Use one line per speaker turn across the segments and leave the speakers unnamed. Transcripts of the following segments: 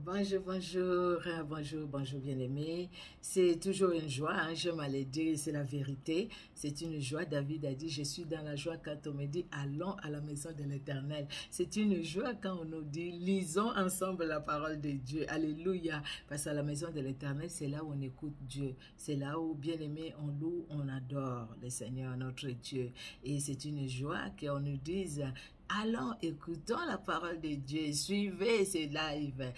Bonjour, bonjour, bonjour bien-aimé. C'est toujours une joie, hein, j'aime à le dire, c'est la vérité. C'est une joie. David a dit, je suis dans la joie quand on me dit, allons à la maison de l'Éternel. C'est une joie quand on nous dit, lisons ensemble la parole de Dieu. Alléluia. Parce qu'à la maison de l'Éternel, c'est là où on écoute Dieu. C'est là où, bien-aimé, on loue, on adore le Seigneur, notre Dieu. Et c'est une joie qu'on nous dise, allons, écoutons la parole de Dieu, suivez ce live,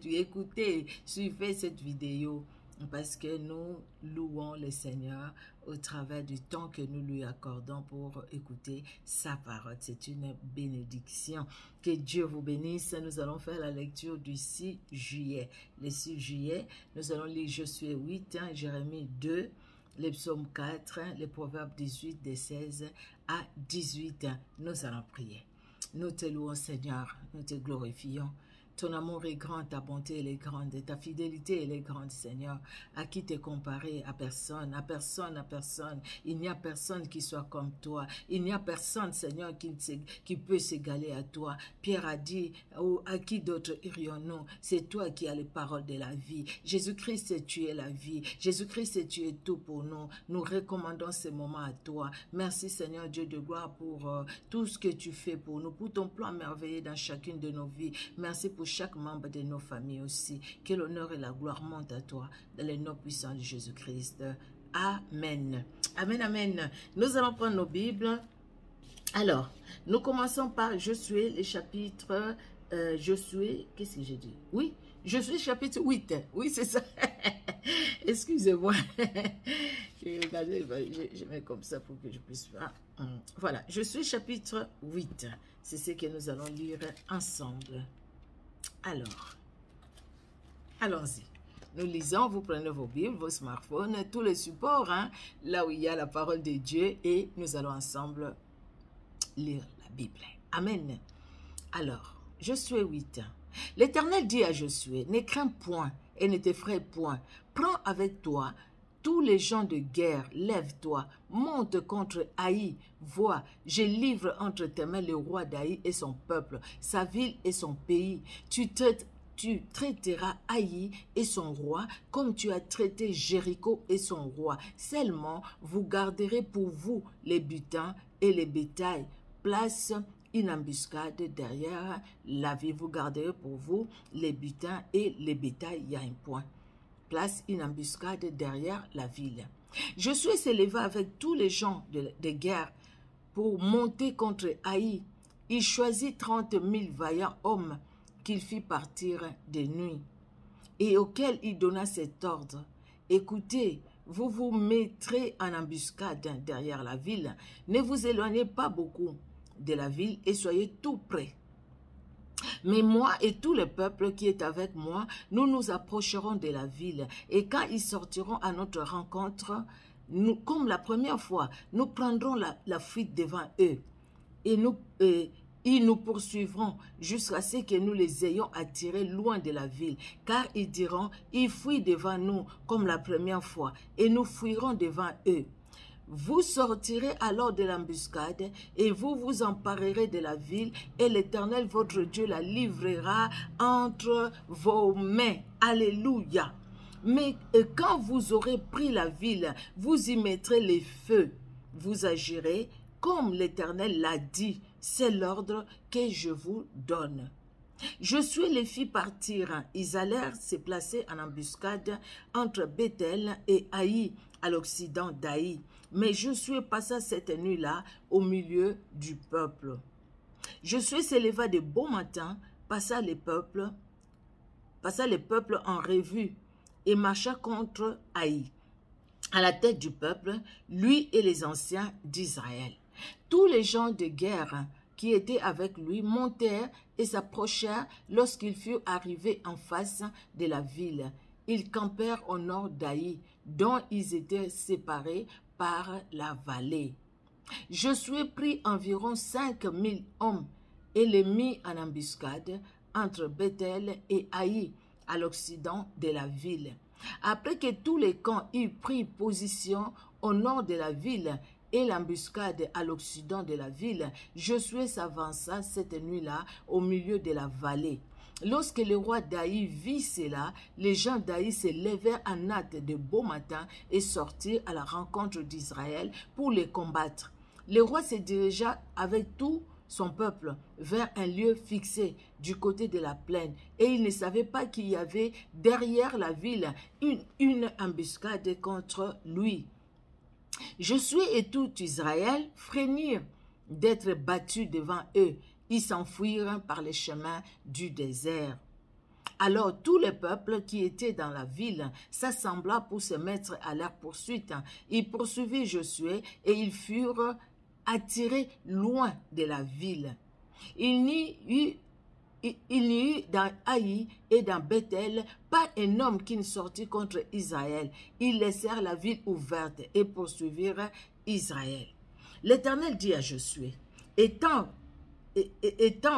écoutez, suivez cette vidéo, parce que nous louons le Seigneur au travers du temps que nous lui accordons pour écouter sa parole. C'est une bénédiction. Que Dieu vous bénisse. Nous allons faire la lecture du 6 juillet. Le 6 juillet, nous allons lire Josué 8, Jérémie 2, les psaumes 4, les proverbes 18, des 16 à 18. Nous allons prier. Nous te louons, Seigneur, nous te glorifions. Ton amour est grand, ta bonté elle est grande, ta fidélité elle est grande, Seigneur. À qui t'es comparé? À personne, à personne, à personne. Il n'y a personne qui soit comme toi. Il n'y a personne, Seigneur, qui peut s'égaler à toi. Pierre a dit, oh, à qui d'autre irions-nous? C'est toi qui as les paroles de la vie. Jésus-Christ, tu es la vie. Jésus-Christ, tu es tout pour nous. Nous recommandons ces moments à toi. Merci, Seigneur Dieu de gloire, pour tout ce que tu fais pour nous, pour ton plan merveilleux dans chacune de nos vies. Merci pour chaque membre de nos familles aussi. Que l'honneur et la gloire montent à toi dans le nom puissant de Jésus-Christ. Amen. Amen, amen. Nous allons prendre nos Bibles. Alors, nous commençons par Josué, le chapitre... Josué, qu'est-ce que j'ai dit? Oui, Josué chapitre 8. Oui, c'est ça. Excusez-moi. Je mets comme ça pour que je puisse... Voilà, Josué chapitre 8. C'est ce que nous allons lire ensemble. Alors, allons-y. Nous lisons, vous prenez vos Bibles, vos smartphones, tous les supports, hein, là où il y a la parole de Dieu, et nous allons ensemble lire la Bible. Amen. Alors, Josué 8. L'Éternel dit à Josué, ne crains point et ne t'effraie point. Prends avec toi tous les gens de guerre, lève-toi, monte contre Haï. Vois, je livre entre tes mains le roi d'Haï et son peuple, sa ville et son pays. Tu traiteras Haï et son roi comme tu as traité Jéricho et son roi. Seulement, vous garderez pour vous les butins et les bétails. Place une embuscade derrière la ville. Vous garderez pour vous les butins et les bétails. Il y a un point. Place une embuscade derrière la ville. Josué s'éleva avec tous les gens de guerre pour monter contre Haï. Il choisit 30 000 vaillants hommes qu'il fit partir de nuit et auxquels il donna cet ordre. Écoutez, vous vous mettrez en embuscade derrière la ville. Ne vous éloignez pas beaucoup de la ville et soyez tout près. Mais moi et tout le peuple qui est avec moi, nous nous approcherons de la ville. Et quand ils sortiront à notre rencontre, nous, comme la première fois, nous prendrons la fuite devant eux. Et ils nous poursuivront jusqu'à ce que nous les ayons attirés loin de la ville. Car ils diront, ils fuient devant nous comme la première fois. Et nous fuirons devant eux. Vous sortirez alors de l'embuscade et vous vous emparerez de la ville et l'Éternel votre Dieu la livrera entre vos mains. Alléluia. Mais quand vous aurez pris la ville, vous y mettrez les feux. Vous agirez comme l'Éternel l'a dit. C'est l'ordre que je vous donne. Josué les fit partir. Ils allèrent se placer en embuscade entre Bethel et Haï, à l'occident d'Haï. Mais Josué passa cette nuit-là au milieu du peuple. Josué s'éleva de bon matin, passa les peuples en revue et marcha contre Haï. À la tête du peuple, lui et les anciens d'Israël. Tous les gens de guerre qui étaient avec lui montèrent et s'approchèrent lorsqu'ils furent arrivés en face de la ville. Ils campèrent au nord d'Haï, dont ils étaient séparés par la vallée. Josué prit environ 5 000 hommes et les mit en embuscade entre Bethel et Haï, à l'occident de la ville. Après que tous les camps eurent pris position au nord de la ville et l'embuscade à l'occident de la ville, Josué s'avança cette nuit-là au milieu de la vallée. Lorsque le roi d'Aï vit cela, les gens d'Aï se levèrent en hâte de beau matin et sortirent à la rencontre d'Israël pour les combattre. Le roi se dirigea avec tout son peuple vers un lieu fixé du côté de la plaine, et il ne savait pas qu'il y avait derrière la ville une embuscade contre lui. Josué et tout Israël frémirent d'être battus devant eux. Ils s'enfuirent par les chemins du désert. Alors tout le peuple qui était dans la ville s'assembla pour se mettre à leur poursuite. Ils poursuivirent Josué et ils furent attirés loin de la ville. Il n'y eut dans Haï et dans Bethel pas un homme qui ne sortit contre Israël. Ils laissèrent la ville ouverte et poursuivirent Israël. L'Éternel dit à Josué, étends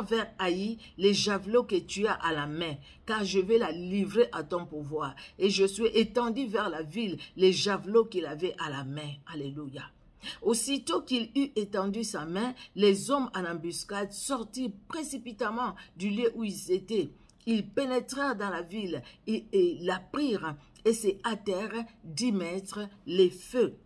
vers Haï les javelots que tu as à la main, car je vais la livrer à ton pouvoir. Et Josué étendit vers la ville les javelots qu'il avait à la main. Alléluia. Aussitôt qu'il eut étendu sa main, les hommes en embuscade sortirent précipitamment du lieu où ils étaient. Ils pénétrèrent dans la ville et la prirent et se hâtèrent d'y mettre les feux.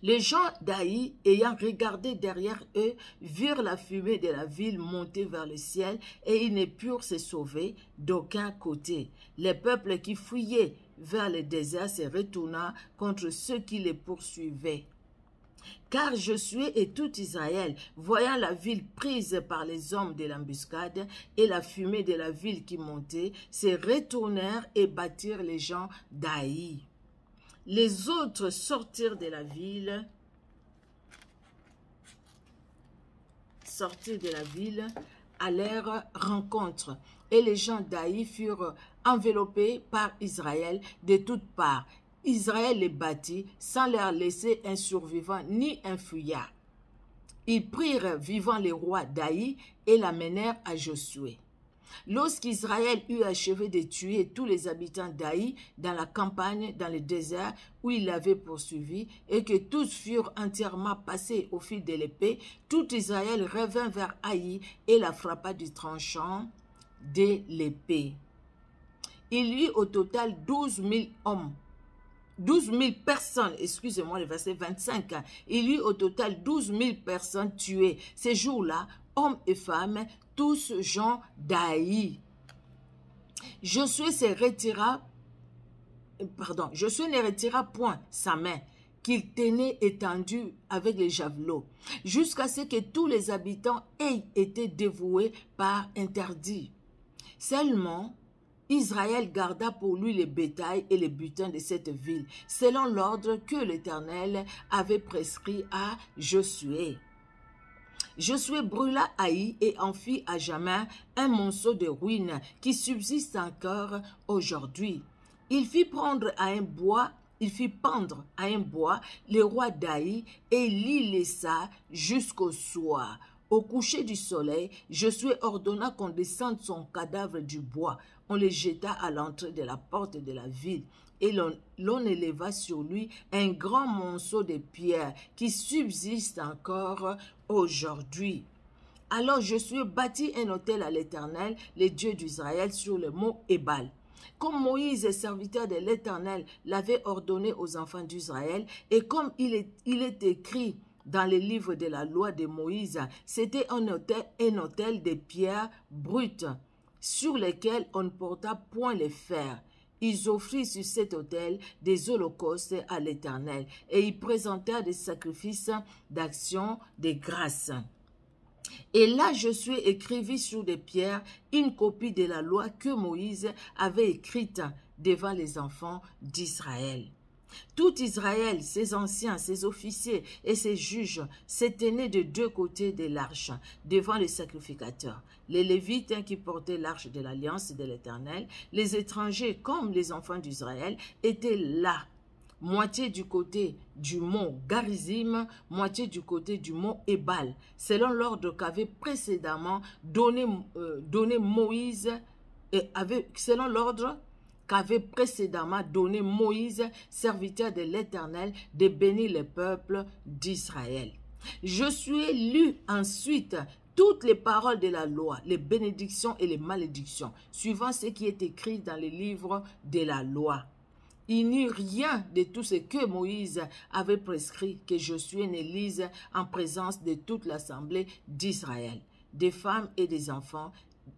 Les gens d'Haï, ayant regardé derrière eux, virent la fumée de la ville monter vers le ciel et ils ne purent se sauver d'aucun côté. Les peuples qui fuyaient vers le désert se retourna contre ceux qui les poursuivaient. Car Josué et tout Israël, voyant la ville prise par les hommes de l'embuscade et la fumée de la ville qui montait, se retournèrent et battirent les gens d'Haï. Les autres sortirent de la ville, à leur rencontre, et les gens d'Haï furent enveloppés par Israël de toutes parts. Israël les battit sans leur laisser un survivant ni un fuyard. Ils prirent vivant les rois d'Haï et l'amenèrent à Josué. Lorsqu'Israël eut achevé de tuer tous les habitants d'Haï dans la campagne, dans le désert où il l'avait poursuivi, et que tous furent entièrement passés au fil de l'épée, tout Israël revint vers Haï et la frappa du tranchant de l'épée. Il y eut au total 12 000 hommes. 12 000 personnes, excusez-moi, le verset 25, il y eut au total 12 000 personnes tuées. Ces jours-là, hommes et femmes, tous gens d'Haï. Josué ne retira point sa main, qu'il tenait étendue avec les javelots, jusqu'à ce que tous les habitants aient été dévoués par interdit. Seulement, Israël garda pour lui les bétails et les butins de cette ville, selon l'ordre que l'Éternel avait prescrit à Josué. Josué brûla Haï et en fit à jamais un monceau de ruines qui subsiste encore aujourd'hui. Il fit pendre à un bois le roi d'Haï et l'y laissa jusqu'au soir. Au coucher du soleil, Josué ordonna qu'on descende son cadavre du bois. On le jeta à l'entrée de la porte de la ville et l'on éleva sur lui un grand monceau de pierres qui subsiste encore aujourd'hui. Alors Josué bâtit un autel à l'Éternel, le Dieu d'Israël, sur le mont Ébal. Comme Moïse, serviteur de l'Éternel, l'avait ordonné aux enfants d'Israël, et comme il est écrit dans les livres de la loi de Moïse, c'était un autel de pierres brutes, sur lesquelles on ne porta point les fers. Ils offrirent sur cet autel des holocaustes à l'Éternel, et ils présentèrent des sacrifices d'action de grâce. Et là, Josué écrivit sur des pierres une copie de la loi que Moïse avait écrite devant les enfants d'Israël. Tout Israël, ses anciens, ses officiers et ses juges se tenaient de deux côtés de l'arche, devant les sacrificateurs. Les Lévites qui portaient l'arche de l'alliance de l'Éternel, les étrangers comme les enfants d'Israël étaient là, moitié du côté du mont Garizim, moitié du côté du mont Ébal, selon l'ordre qu'avait précédemment donné Moïse, serviteur de l'Éternel, de bénir le peuple d'Israël. Josué lut ensuite toutes les paroles de la loi, les bénédictions et les malédictions, suivant ce qui est écrit dans les livres de la loi. Il n'y eut rien de tout ce que Moïse avait prescrit que Josué ne lise en présence de toute l'assemblée d'Israël, des femmes et des enfants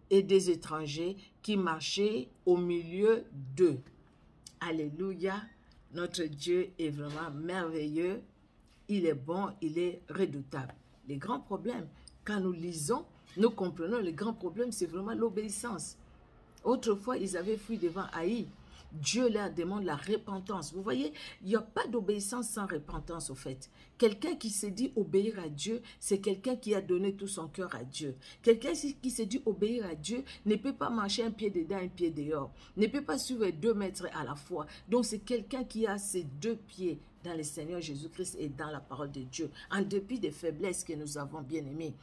et des étrangers qui marchaient au milieu d'eux. Alléluia, notre Dieu est vraiment merveilleux, il est bon, il est redoutable. Les grands problèmes, quand nous lisons, nous comprenons, le grand problème, c'est vraiment l'obéissance. Autrefois, ils avaient fui devant Haï. Dieu leur demande la repentance. Vous voyez, il n'y a pas d'obéissance sans repentance au fait. Quelqu'un qui se dit obéir à Dieu, c'est quelqu'un qui a donné tout son cœur à Dieu. Quelqu'un qui se dit obéir à Dieu ne peut pas marcher un pied dedans, un pied dehors. Ne peut pas suivre 2 mètres à la fois. Donc c'est quelqu'un qui a ses 2 pieds dans le Seigneur Jésus-Christ et dans la parole de Dieu. En dépit des faiblesses que nous avons bien aimées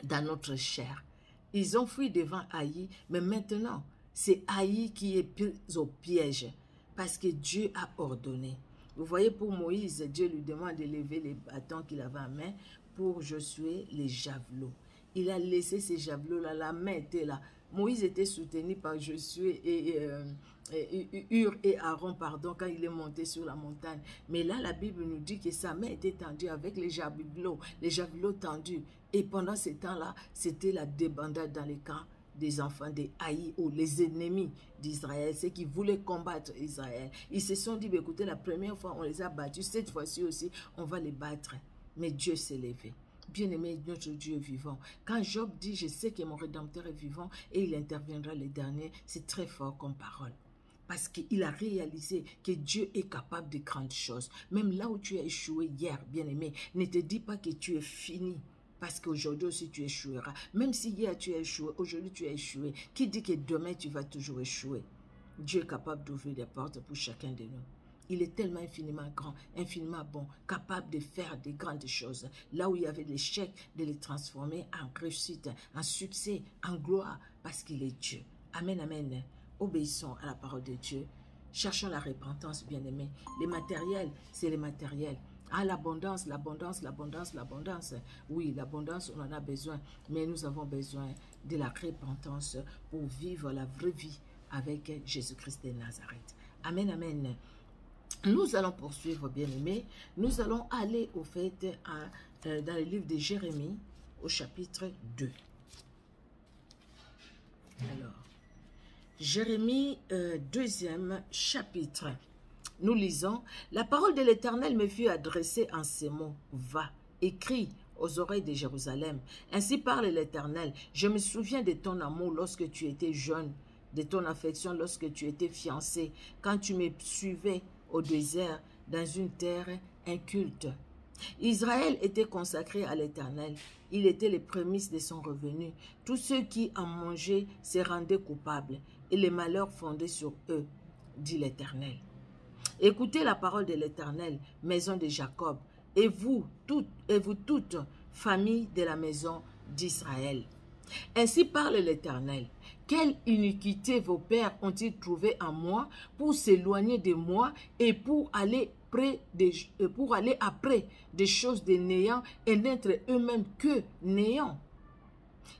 dans notre chair. Ils ont fui devant Haï, mais maintenant, c'est Haï qui est pris au piège parce que Dieu a ordonné. Vous voyez, pour Moïse, Dieu lui demande de lever les bâtons qu'il avait en main pour Josué, les javelots. Il a laissé ces javelots-là, la main était là. Moïse était soutenu par Josué et Hur et Aaron, pardon, quand il est monté sur la montagne. Mais là, la Bible nous dit que sa main était tendue avec les javelots tendus. Et pendant ce temps-là, c'était la débandade dans les camps des enfants des Haï, ou les ennemis d'Israël, ceux qui voulaient combattre Israël. Ils se sont dit, écoutez, la première fois, on les a battus, cette fois-ci aussi, on va les battre. Mais Dieu s'est levé. Bien-aimé, notre Dieu est vivant. Quand Job dit, je sais que mon Rédempteur est vivant et il interviendra le dernier, c'est très fort comme parole. Parce qu'il a réalisé que Dieu est capable de grandes choses. Même là où tu as échoué hier, bien-aimé, ne te dis pas que tu es fini. Parce qu'aujourd'hui aussi tu échoueras. Même si hier tu as échoué, aujourd'hui tu as échoué. Qui dit que demain tu vas toujours échouer? Dieu est capable d'ouvrir des portes pour chacun de nous. Il est tellement infiniment grand, infiniment bon, capable de faire des grandes choses. Là où il y avait l'échec, de les transformer en réussite, en succès, en gloire, parce qu'il est Dieu. Amen, amen. Obéissons à la parole de Dieu. Cherchons la repentance, bien-aimés. Les matériels, c'est les matériels. Ah, l'abondance, l'abondance, l'abondance, l'abondance. Oui, l'abondance, on en a besoin. Mais nous avons besoin de la repentance pour vivre la vraie vie avec Jésus-Christ de Nazareth. Amen, amen. Nous allons poursuivre, bien-aimés. Nous allons aller, au fait, dans le livre de Jérémie, au chapitre 2. Alors, Jérémie, 2e chapitre. Nous lisons, « La parole de l'Éternel me fut adressée en ces mots. Va, écris aux oreilles de Jérusalem. Ainsi parle l'Éternel. Je me souviens de ton amour lorsque tu étais jeune, de ton affection lorsque tu étais fiancé, quand tu me suivais au désert, dans une terre inculte. Israël était consacré à l'Éternel. Il était les prémices de son revenu. Tous ceux qui en mangeaient se rendaient coupables, et les malheurs fondaient sur eux, dit l'Éternel. Écoutez la parole de l'Éternel, maison de Jacob, et vous toutes, famille de la maison d'Israël. Ainsi parle l'Éternel. Quelle iniquité vos pères ont-ils trouvé en moi pour s'éloigner de moi et pour aller après des choses de néant et n'être eux-mêmes que néant.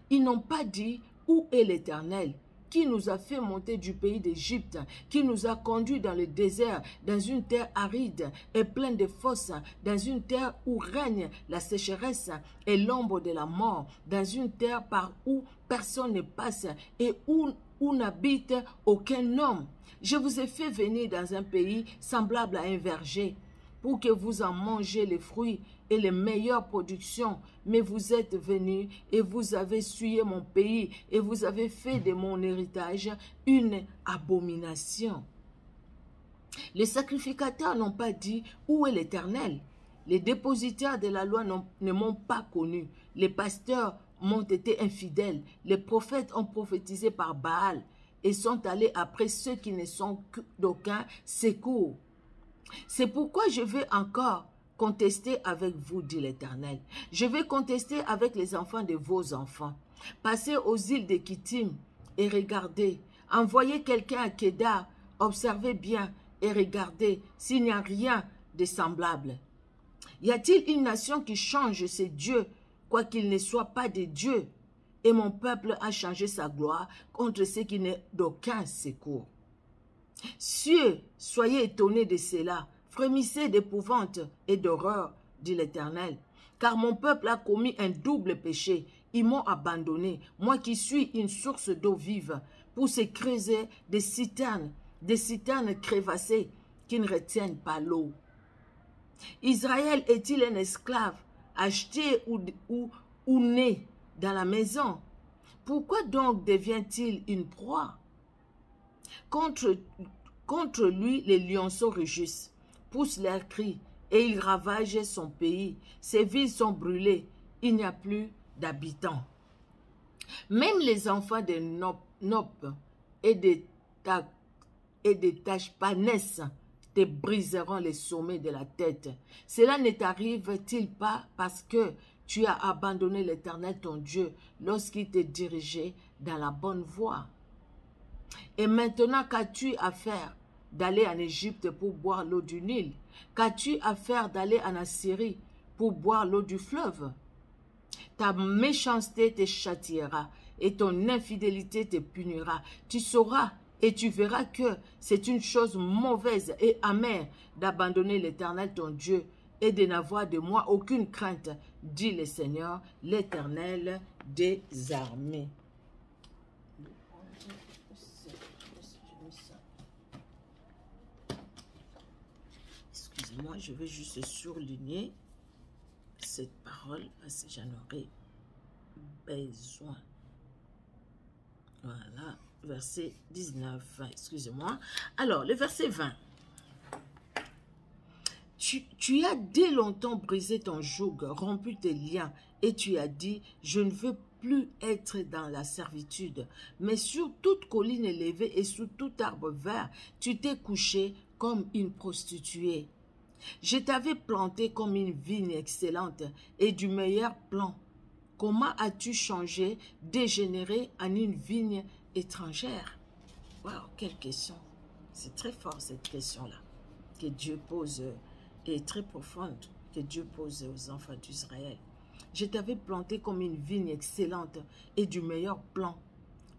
Ils n'ont pas dit où est l'Éternel qui nous a fait monter du pays d'Égypte, qui nous a conduits dans le désert, dans une terre aride et pleine de fosses, dans une terre où règne la sécheresse et l'ombre de la mort, dans une terre par où personne ne passe et où n'habite aucun homme. Je vous ai fait venir dans un pays semblable à un verger, pour que vous en mangez les fruits et les meilleures productions. Mais vous êtes venus et vous avez souillé mon pays et vous avez fait de mon héritage une abomination. Les sacrificateurs n'ont pas dit où est l'Éternel. Les dépositaires de la loi ne m'ont pas connu. Les pasteurs m'ont été infidèles. Les prophètes ont prophétisé par Baal et sont allés après ceux qui ne sont d'aucun secours. C'est pourquoi je vais encore contester avec vous, dit l'Éternel. Je vais contester avec les enfants de vos enfants. Passez aux îles de Kittim et regardez. Envoyez quelqu'un à Kédar, observez bien et regardez s'il n'y a rien de semblable. Y a-t-il une nation qui change ses dieux quoiqu'il ne soit pas de Dieu. Et mon peuple a changé sa gloire contre ce qui n'est d'aucun secours. Cieux, soyez étonnés de cela, frémissez d'épouvante et d'horreur, dit l'Éternel. Car mon peuple a commis un double péché. Ils m'ont abandonné, moi qui suis une source d'eau vive, pour se creuser des citernes crévassées qui ne retiennent pas l'eau. Israël est-il un esclave, acheté ou né dans la maison? Pourquoi donc devient-il une proie? Contre lui, les lionceaux rugissent, poussent leurs cris, et ils ravagent son pays. Ses villes sont brûlées, il n'y a plus d'habitants. Même les enfants de Nop et de Tachpanès te briseront les sommets de la tête. Cela ne t'arrive-t-il pas parce que tu as abandonné l'Éternel ton Dieu lorsqu'il te dirigeait dans la bonne voie? Et maintenant, qu'as-tu à faire d'aller en Égypte pour boire l'eau du Nil? Qu'as-tu à faire d'aller en Assyrie pour boire l'eau du fleuve? Ta méchanceté te châtiera et ton infidélité te punira. Tu sauras et tu verras que c'est une chose mauvaise et amère d'abandonner l'Éternel ton Dieu et de n'avoir de moi aucune crainte, dit le Seigneur, l'Éternel des armées. Excusez-moi, je vais juste surligner cette parole parce que j'en aurai besoin. Voilà, verset 19, excusez-moi. Alors, le verset 20. Tu as dès longtemps brisé ton joug, rompu tes liens, et tu as dit, je ne veux plus être dans la servitude. Mais sur toute colline élevée et sous tout arbre vert, tu t'es couché comme une prostituée. Je t'avais planté comme une vigne excellente et du meilleur plan. Comment as-tu changé, dégénéré en une vigne étrangère? Waouh, quelle question! C'est très fort cette question-là que Dieu pose et très profonde que Dieu pose aux enfants d'Israël. Je t'avais planté comme une vigne excellente et du meilleur plan.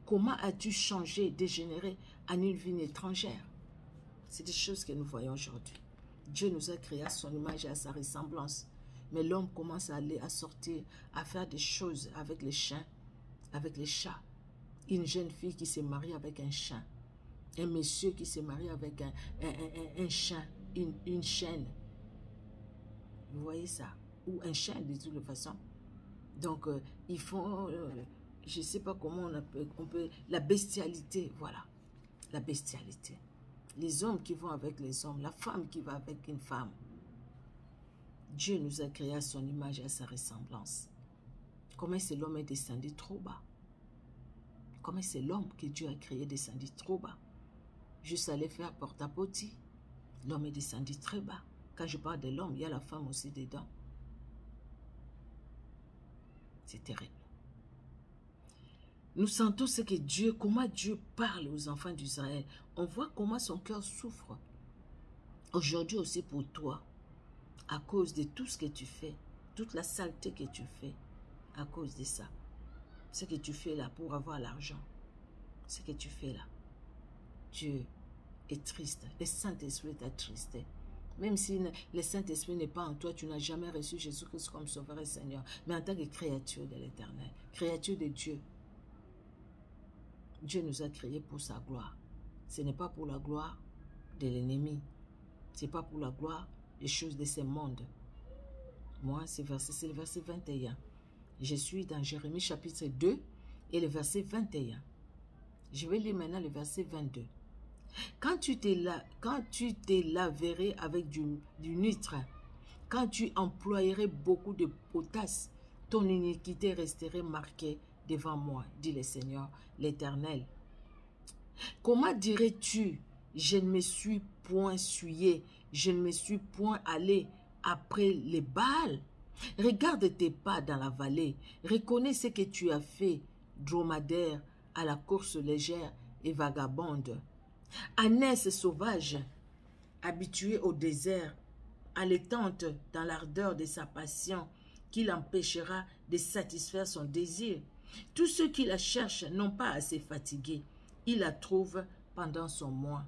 Comment as-tu changé, dégénéré en une vigne étrangère? C'est des choses que nous voyons aujourd'hui. Dieu nous a créés à son image et à sa ressemblance. Mais l'homme commence à aller, à sortir, à faire des choses avec les chiens, avec les chats. Une jeune fille qui s'est mariée avec un chien. Un monsieur qui s'est marié avec un chien, une chienne. Vous voyez ça? Ou un chien de toute façon. Donc, ils font, je ne sais pas comment on peut, la bestialité, voilà. La bestialité. Les hommes qui vont avec les hommes, la femme qui va avec une femme. Dieu nous a créés à son image et à sa ressemblance. Comment c'est l'homme est descendu trop bas? Comment c'est l'homme que Dieu a créé descendu trop bas? Juste aller faire porte-à-porte. L'homme est descendu très bas. Quand je parle de l'homme, il y a la femme aussi dedans. C'est terrible. Nous sentons ce que Dieu, comment Dieu parle aux enfants d'Israël. On voit comment son cœur souffre. Aujourd'hui aussi pour toi, à cause de tout ce que tu fais, toute la saleté que tu fais, à cause de ça. Ce que tu fais là pour avoir l'argent, ce que tu fais là. Dieu est triste. Le Saint-Esprit est attristé. Même si le Saint-Esprit n'est pas en toi, tu n'as jamais reçu Jésus-Christ comme Sauveur et Seigneur. Mais en tant que créature de l'Éternel, créature de Dieu, Dieu nous a créés pour sa gloire. Ce n'est pas pour la gloire de l'ennemi. Ce n'est pas pour la gloire des choses de ce monde. Moi, c'est le verset 21. Je suis dans Jérémie chapitre 2 et le verset 21. Je vais lire maintenant le verset 22. Quand tu te laverais avec du nitre, quand tu employerais beaucoup de potasse, ton iniquité resterait marquée devant moi, dit le Seigneur, l'Éternel. Comment dirais-tu, je ne me suis point souillé, je ne me suis point allé après les Baals? Regarde tes pas dans la vallée, reconnais ce que tu as fait, dromadaire, à la course légère et vagabonde. Ânesse sauvage, habitué au désert, allaitante dans l'ardeur de sa passion, qui l'empêchera de satisfaire son désir. Tous ceux qui la cherchent n'ont pas à se fatiguer. Ils la trouvent pendant son mois.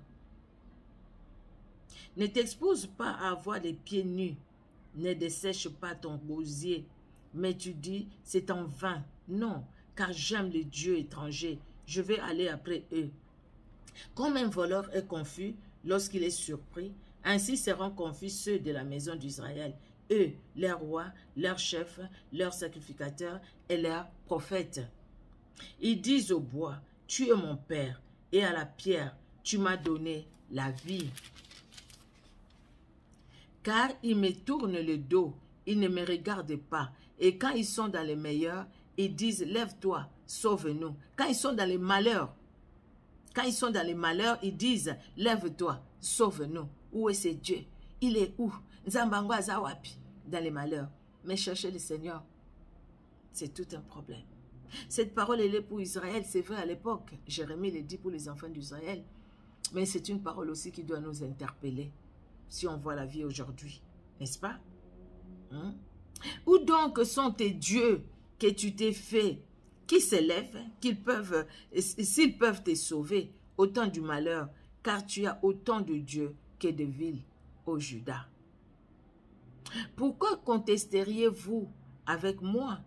Ne t'expose pas à avoir les pieds nus. Ne dessèche pas ton gosier. Mais tu dis, c'est en vain. Non, car j'aime les dieux étrangers. Je vais aller après eux. Comme un voleur est confus lorsqu'il est surpris, ainsi seront confus ceux de la maison d'Israël. Eux, leurs rois, leurs chefs, leurs sacrificateurs et leurs prophètes. Ils disent au bois, tu es mon père, et à la pierre, tu m'as donné la vie. Car ils me tournent le dos, ils ne me regardent pas. Et quand ils sont dans les meilleurs, ils disent, lève-toi, sauve-nous. Quand ils sont dans les malheurs, ils disent, lève-toi, sauve-nous. Où est ce Dieu? Il est où? Nzambango Zawapi, dans les malheurs. Mais chercher le Seigneur, c'est tout un problème. Cette parole, elle est pour Israël, c'est vrai à l'époque. Jérémie le dit pour les enfants d'Israël. Mais c'est une parole aussi qui doit nous interpeller, si on voit la vie aujourd'hui, n'est-ce pas? Où donc sont tes dieux que tu t'es fait, qui s'élèvent, s'ils peuvent te sauver, autant du malheur, car tu as autant de dieux que de villes au Juda. Pourquoi contesteriez-vous avec moi?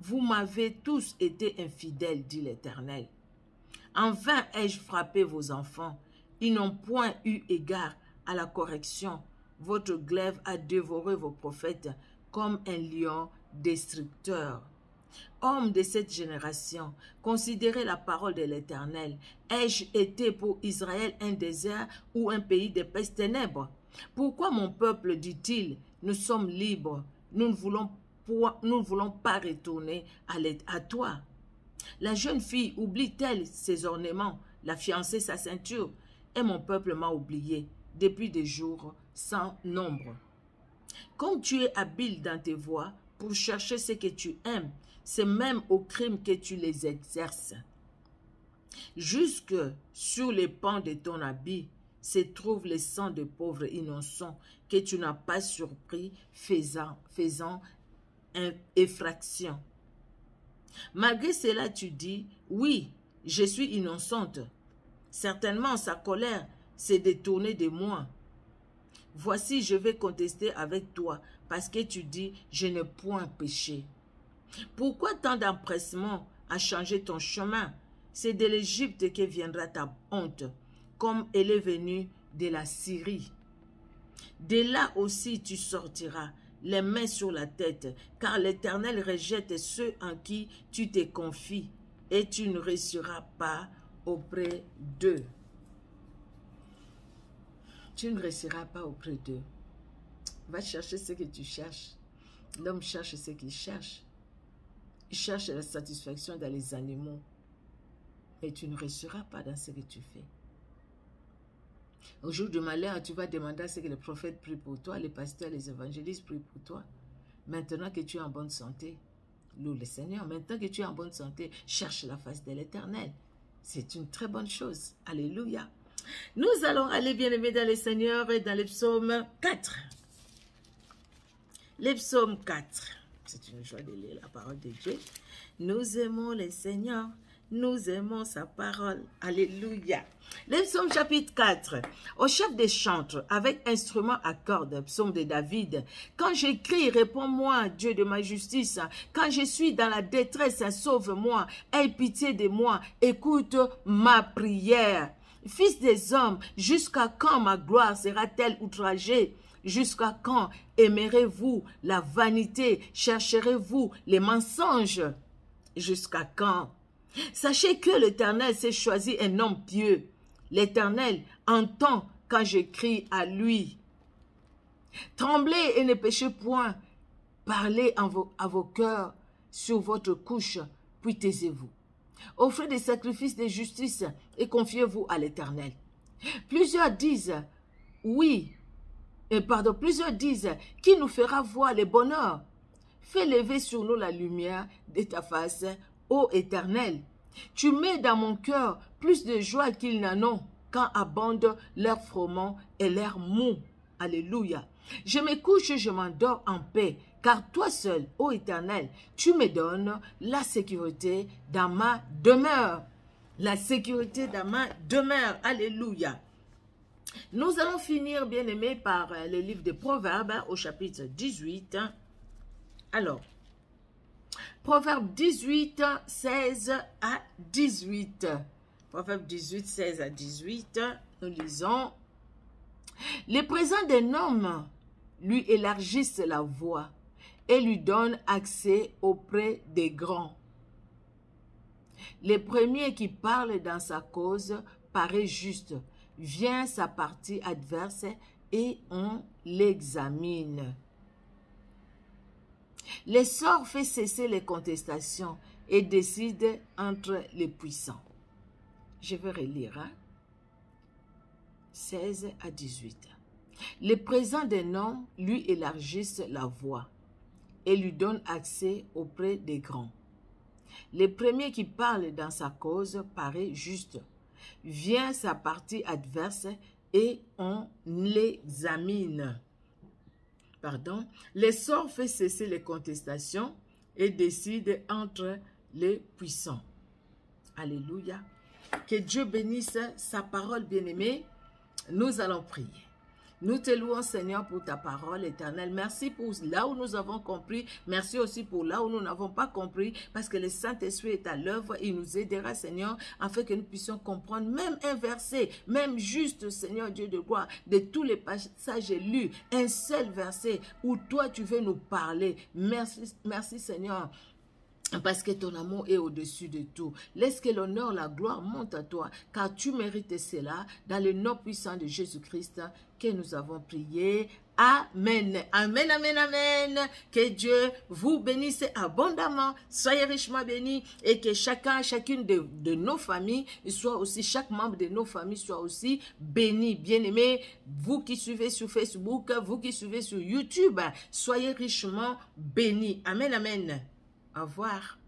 Vous m'avez tous été infidèles, dit l'Éternel. En vain ai-je frappé vos enfants. Ils n'ont point eu égard à la correction. Votre glaive a dévoré vos prophètes comme un lion destructeur. Hommes de cette génération, considérez la parole de l'Éternel. Ai-je été pour Israël un désert ou un pays de peste ténèbres? Pourquoi mon peuple dit-il, nous sommes libres, nous ne voulons pas retourner à toi? La jeune fille oublie-t-elle ses ornements, la fiancée sa ceinture, et mon peuple m'a oublié depuis des jours sans nombre. Comme tu es habile dans tes voies pour chercher ce que tu aimes, c'est même au crime que tu les exerces. Jusque sur les pans de ton habit se trouve le sang de pauvres innocents que tu n'as pas surpris faisant effraction. Malgré cela, tu dis, oui, je suis innocente. Certainement, sa colère s'est détournée de moi. Voici, je vais contester avec toi, parce que tu dis, je n'ai point péché. Pourquoi tant d'empressement à changer ton chemin? C'est de l'Égypte que viendra ta honte, comme elle est venue de la Syrie. De là aussi tu sortiras, les mains sur la tête, car l'Éternel rejette ceux en qui tu te confies, et tu ne réussiras pas auprès d'eux. Tu ne réussiras pas auprès d'eux. Va chercher ce que tu cherches. L'homme cherche ce qu'il cherche. Il cherche la satisfaction dans les animaux. Mais tu ne réussiras pas dans ce que tu fais. Au jour du malheur, tu vas demander à ce que les prophètes prient pour toi, les pasteurs, les évangélistes prient pour toi. Maintenant que tu es en bonne santé, loue le Seigneur. Maintenant que tu es en bonne santé, cherche la face de l'Éternel. C'est une très bonne chose. Alléluia. Nous allons aller, bien-aimés, dans le Seigneur et dans le psaume 4. Le psaume 4. C'est une joie de lire la parole de Dieu. Nous aimons le Seigneur. Nous aimons sa parole. Alléluia. Le psaume chapitre 4. Au chef des chantres, avec instrument à cordes, psaume de David. Quand j'écris, réponds-moi, Dieu de ma justice. Quand je suis dans la détresse, sauve-moi. Aie pitié de moi. Écoute ma prière. Fils des hommes, jusqu'à quand ma gloire sera-t-elle outragée? Jusqu'à quand aimerez-vous la vanité? Chercherez-vous les mensonges? Jusqu'à quand? Sachez que l'Éternel s'est choisi un homme pieux. L'Éternel entend quand je crie à lui. Tremblez et ne péchez point. Parlez à vos cœurs sur votre couche, puis taisez-vous. Offrez des sacrifices de justice et confiez-vous à l'Éternel. Plusieurs disent, plusieurs disent, qui nous fera voir le bonheur? Fais lever sur nous la lumière de ta face, ô Éternel. Tu mets dans mon cœur plus de joie qu'ils n'en ont quand abondent leurs froment et leurs mou. Alléluia. Je me couche et je m'endors en paix, car toi seul, ô Éternel, tu me donnes la sécurité dans ma demeure. La sécurité dans ma demeure. Alléluia. Nous allons finir, bien-aimés, par le livre des Proverbes au chapitre 18. Alors, Proverbe 18, 16 à 18. Proverbe 18, 16 à 18, nous lisons. Les présents d'un homme lui élargissent la voie et lui donnent accès auprès des grands. Les premiers qui parlent dans sa cause paraît juste. Vient sa partie adverse et on l'examine. Les sorts fait cesser les contestations et décide entre les puissants. Je vais relire, 16 à 18. Les présents d'un homme lui élargissent la voie et lui donnent accès auprès des grands. Les premiers qui parlent dans sa cause paraît juste. Vient sa partie adverse et on l'examine. Pardon. Les sorts fait cesser les contestations et décide entre les puissants. Alléluia. Que Dieu bénisse sa parole, bien-aimée. Nous allons prier. Nous te louons, Seigneur, pour ta parole éternelle. Merci pour là où nous avons compris. Merci aussi pour là où nous n'avons pas compris. Parce que le Saint-Esprit est à l'œuvre. Il nous aidera, Seigneur, afin que nous puissions comprendre même un verset, même juste, Seigneur Dieu de gloire, de tous les passages lus, un seul verset où toi tu veux nous parler. Merci, merci Seigneur. Parce que ton amour est au-dessus de tout. Laisse que l'honneur, la gloire monte à toi, car tu mérites cela. Dans le nom puissant de Jésus-Christ que nous avons prié. Amen. Amen, amen, amen. Que Dieu vous bénisse abondamment. Soyez richement bénis et que chacune de nos familles, soit aussi, chaque membre de nos familles soit aussi béni. Bien-aimés, vous qui suivez sur Facebook, vous qui suivez sur YouTube, soyez richement bénis. Amen, amen. Au revoir.